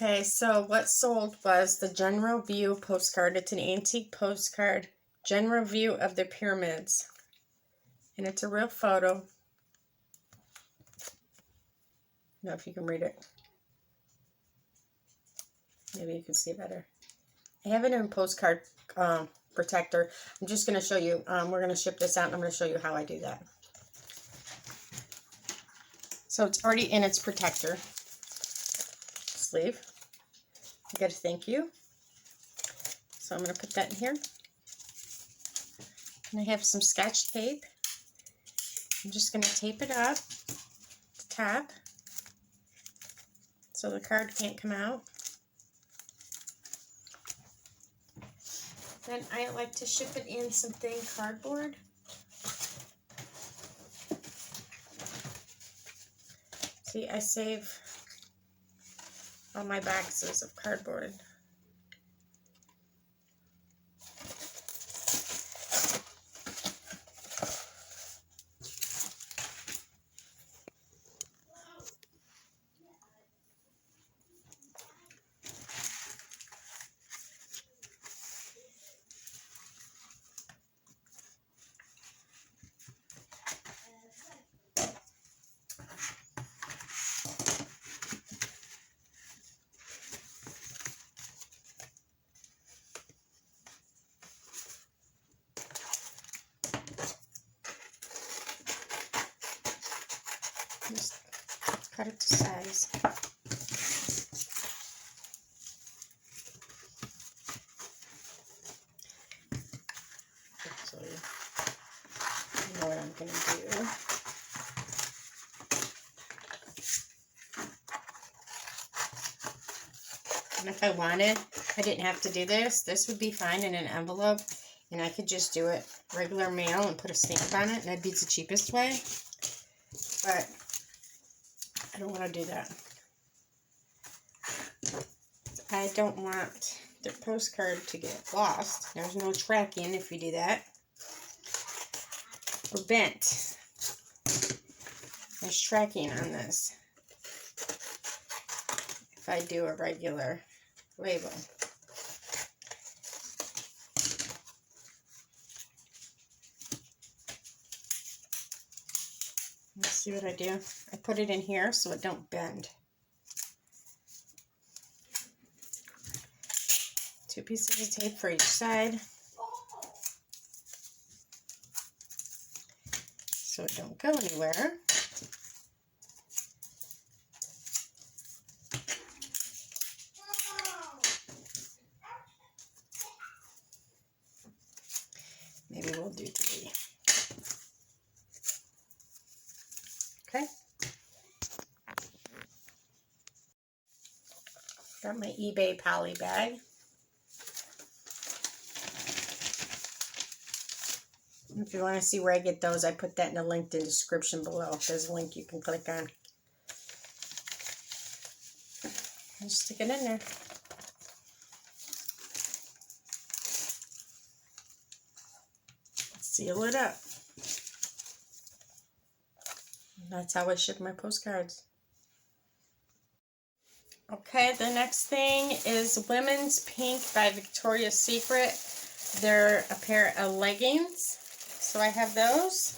Okay, so what sold was the general view postcard. It's an antique postcard, general view of the pyramids. And it's a real photo. I don't know if you can read it. Maybe you can see better. I have it in postcard protector. I'm just going to show you. We're going to ship this out, and I'm going to show you how I do that. So it's already in its protector sleeve. You got a thank you. So I'm going to put that in here. And I have some Scotch tape. I'm just going to tape it up the top so the card can't come out. Then I like to ship it in some thin cardboard. See, I save all my boxes of cardboard. Just cut it to size. So you know what I'm going to do. And if I wanted, I didn't have to do this. This would be fine in an envelope, and I could just do it regular mail and put a stamp on it, and that'd be the cheapest way. But I don't want to do that. I don't want the postcard to get lost. There's no tracking if you do that. Or bent. There's tracking on this if I do a regular label. Let's see what I do. I put it in here so it don't bend. 2 pieces of tape for each side, so it don't go anywhere. Maybe we'll do 3. Okay. Got my eBay poly bag. If you want to see where I get those, I put that in the link in the description below. There's a link you can click on. And just stick it in there. Seal it up. And that's how I ship my postcards. Okay, the next thing is Women's Pink by Victoria's Secret. They're a pair of leggings. So I have those.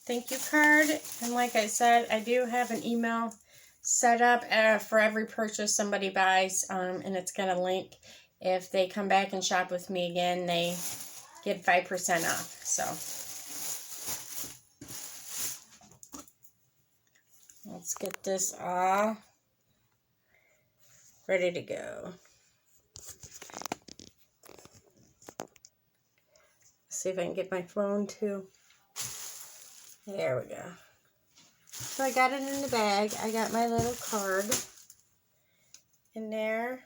Thank you card. And like I said, I do have an email set up for every purchase somebody buys. And it's got a link. If they come back and shop with me again, they get 5% off. So let's get this all ready to go. See if I can get my phone too. There we go. So I got it in the bag. I got my little card in there.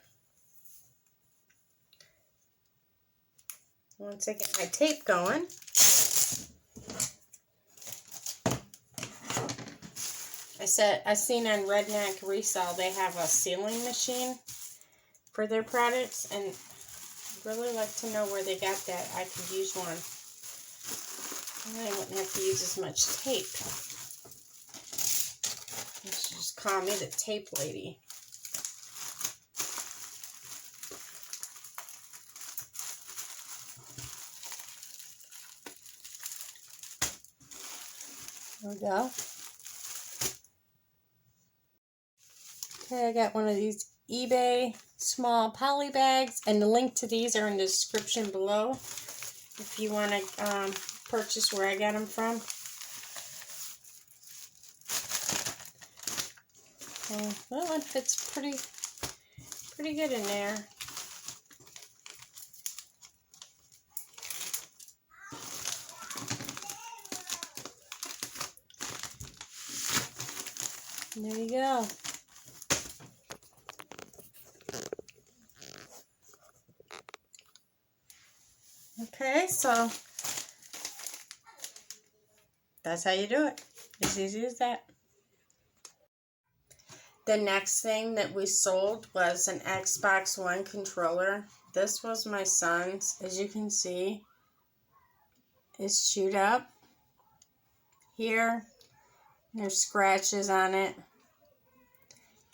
Once I get my tape going, I seen on Redneck Resale they have a sealing machine for their products, and I'd really like to know where they got that. I could use one. And then I wouldn't have to use as much tape. Let's just call me the tape lady. There we go. Okay, I got one of these eBay small poly bags, and the link to these are in the description below if you want to purchase where I got them from. Well, it fits pretty good in there. And there you go. Okay, so that's how you do it. As easy as that. The next thing that we sold was an Xbox One controller. This was my son's. As you can see, it's chewed up here. There's scratches on it.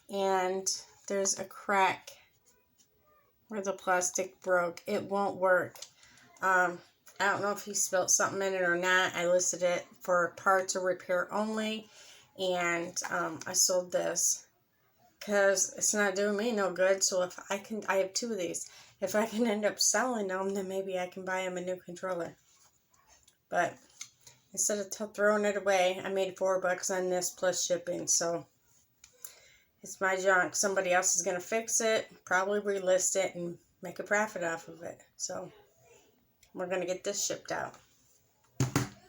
And there's a crack where the plastic broke. It won't work. I don't know if he spilled something in it or not. I listed it for parts or repair only. And I sold this because it's not doing me no good. So if I have 2 of these. If I can end up selling them, then maybe I can buy him a new controller. But instead of throwing it away, I made $4 on this plus shipping. So it's my junk. Somebody else is going to fix it, probably relist it, and make a profit off of it. So we're going to get this shipped out.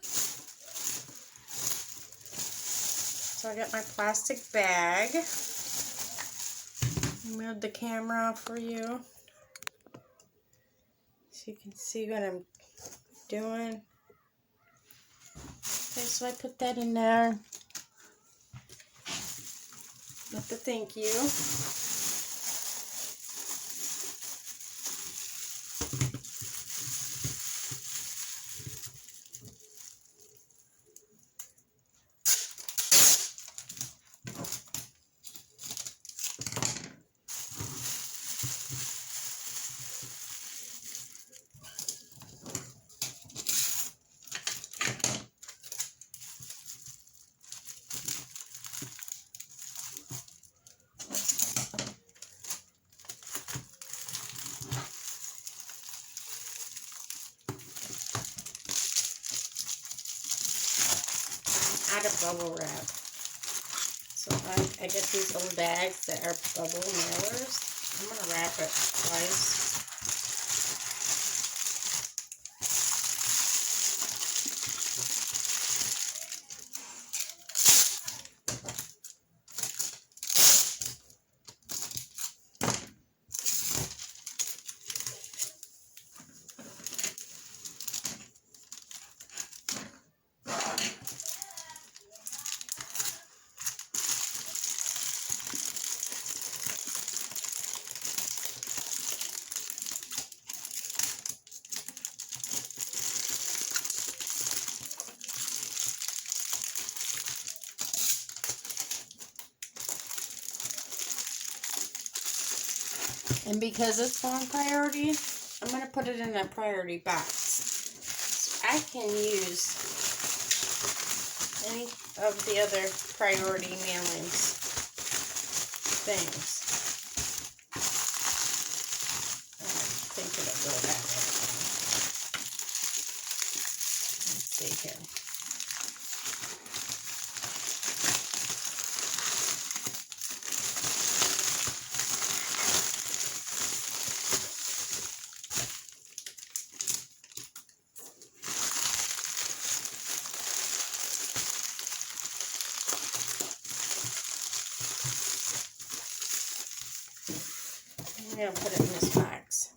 So I got my plastic bag. Move the camera for you so you can see what I'm doing. Okay, so I put that in there with the thank you. Out of bubble wrap. So I get these little bags that are bubble mailers. I'm going to wrap it twice. And because it's on priority, I'm going to put it in a priority box. So I can use any of the other priority mailings things. I think it'll go that way. Let's see here. I'm going to put it in this box.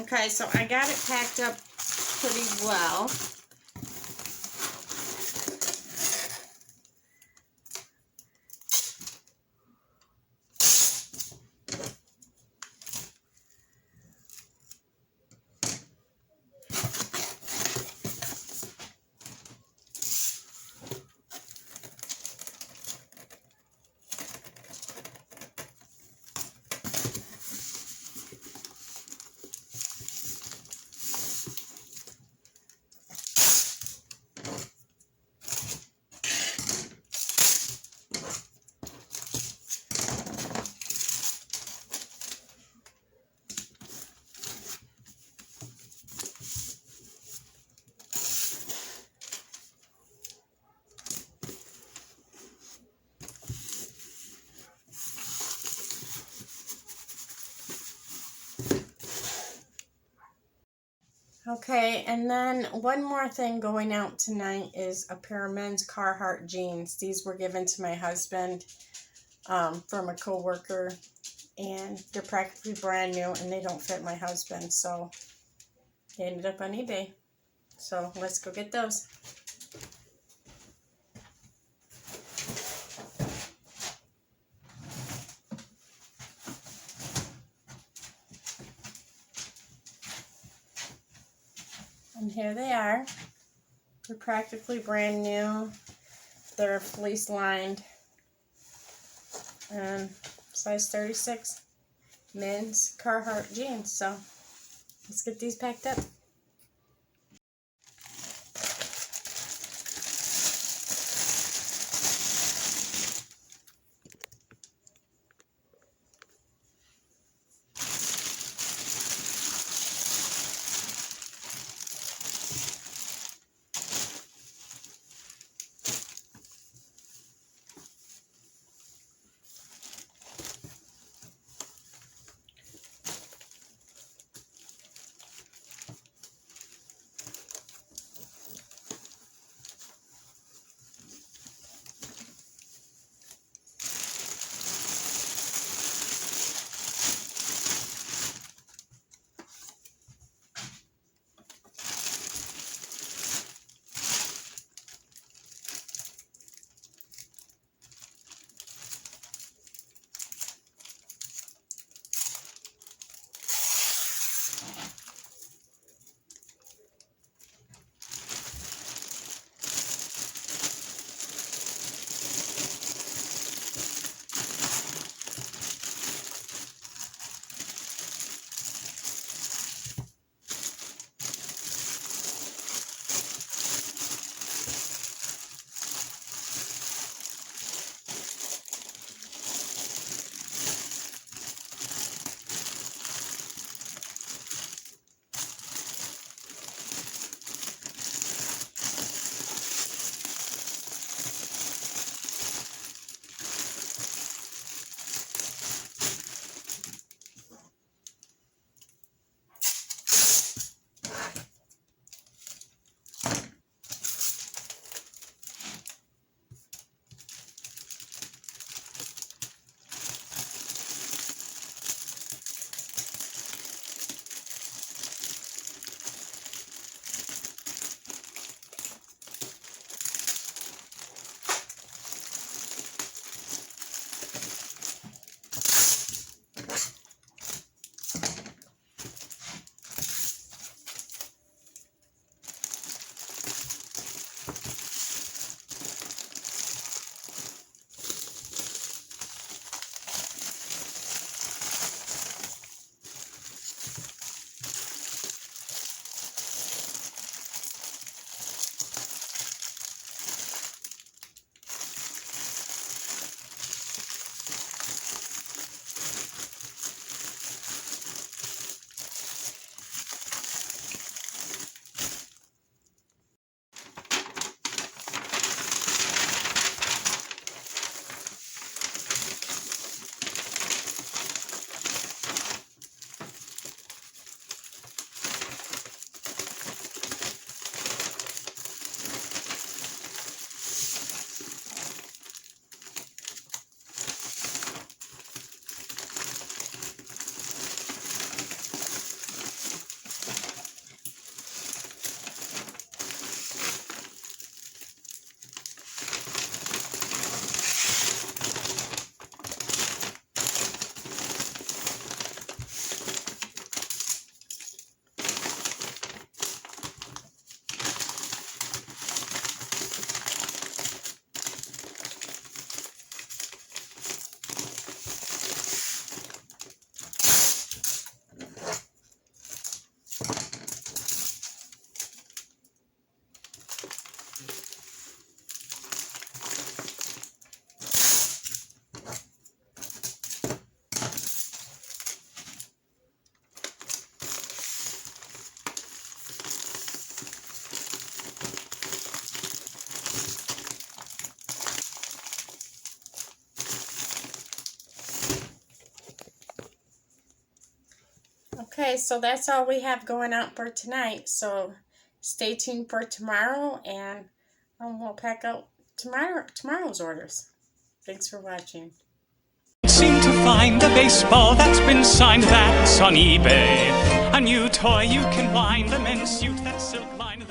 Okay, so I got it packed up pretty well. Okay, and then one more thing going out tonight is a pair of men's Carhartt jeans. These were given to my husband from a co-worker, and they're practically brand new, and they don't fit my husband, so they ended up on eBay. So let's go get those. And here they are. They're practically brand new. They're fleece lined. And size 36 men's Carhartt jeans. So let's get these packed up. Okay, so that's all we have going out for tonight. So stay tuned for tomorrow, and we'll pack out tomorrow's orders. Thanks for watching. Seem to find a baseball that's been signed, that's on eBay. A new toy you can wind, the men's suit that's silk lined.